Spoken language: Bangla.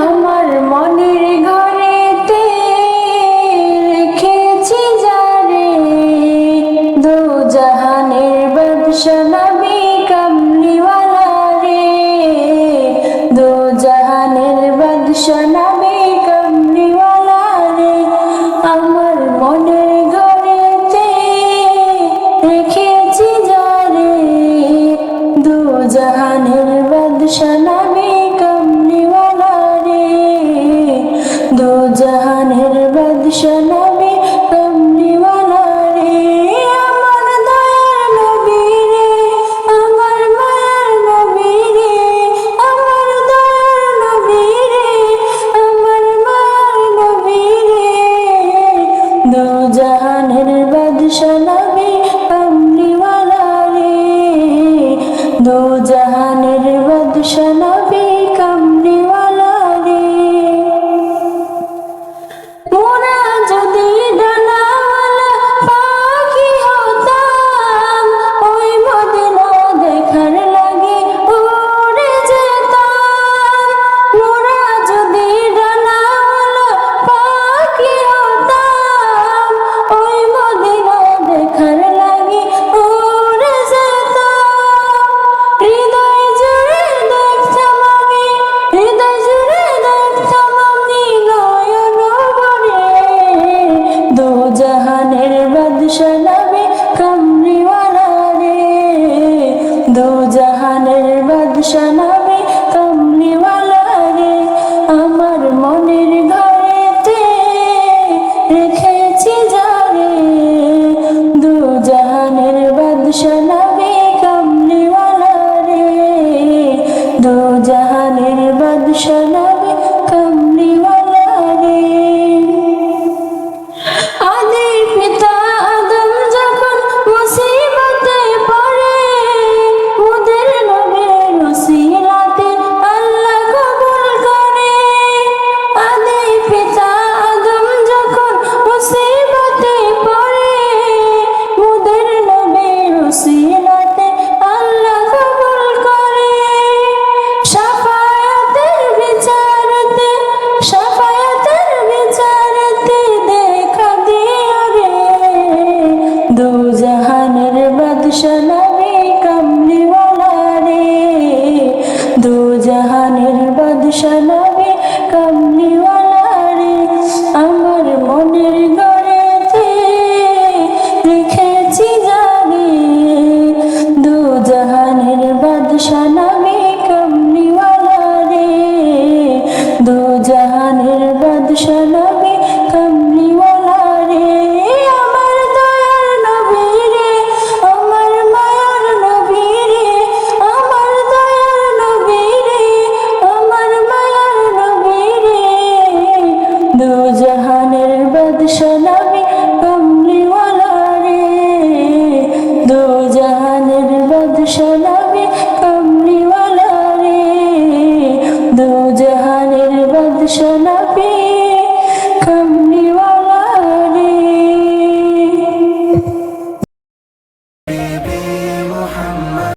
আমার মনের ঘরেতে রেখেছি যারে, দু জাহানের বাদশা নবী কামলিওয়ালা রে, দু জাহানের বাদশা নবী কামলিওয়ালা রে। আমার মনের ঘরেতে রেখেছি যারে, দু জাহানের বাদশা নবী কামলিওয়ালা রে, দু জাহানের বাদশা নবী কামলিওয়ালা রে। আমার দয়ার নবী রে, আমার মায়ার নবী রে, আমার দয়ার নবী রে, আমার মায়ার নবী রে, দু জাহানের বাদশা নবী কামলিওয়ালা রে, দু জাহানের বাদশা নবী কামলিওয়ালা রে। মোরা যদি ডানাওয়ালা পাখি হতাম, ওই মদিনা দেখার লাগি উড়ে যেতাম। মোরা যদি ডানাওয়ালা পাখি হতাম, ওই মদিনা দেখার লাগি উড়ে যেতাম। হৃদয় জুড়ে দেখতাম আমি, হৃদয় জুড়ে দেখতাম আমি নয়ন ভরে, দু জাহানের বাদশা নবী কামলিওয়ালা রে, দু জাহানের বাদশা নবী কামলিওয়ালা রে। আমার মনের ঘরেতে রেখেছি যারে, দু জাহানের বাদশা নবী কামলিওয়ালা রে, দু জাহানের বাদশা নবী কামলিওয়ালা রে। আদি পিতা আদম যখন মুসিবতে পড়ে, মোদের নবীর উসিলাতে আল্লাহ কবুল করে। আদি পিতা আদম যখন মুসিবতে পড়ে, মোদের নবীর উসিলাতে আল্লাহ কবুল করে। শাফায়াতের বিচারতে, শাফায়াতের বিচারতে দেখা দিও রে, দু জাহানের বাদশা নবী কামলিওয়ালা রে, দু জাহানের বাদশা নবী কামলিওয়ালা রে। আমার মনের ঘরেতে রেখেছি যারে, দু জাহানের বাদশা নবী কামলিওয়ালা রে, দু জাহানের বাদশা নবী কামলিওয়ালা রে। আমার দয়ার নবী রে, আমার মায়ার নবী রে, আমার দয়ার নবী রে, আমার মায়ার নবী রে, দু জাহানের বাদশা নবী কামলিওয়ালা রে, দু জাহানের বাদশা নবী কামলিওয়ালা রে, দু জাহানের বাদশা নবী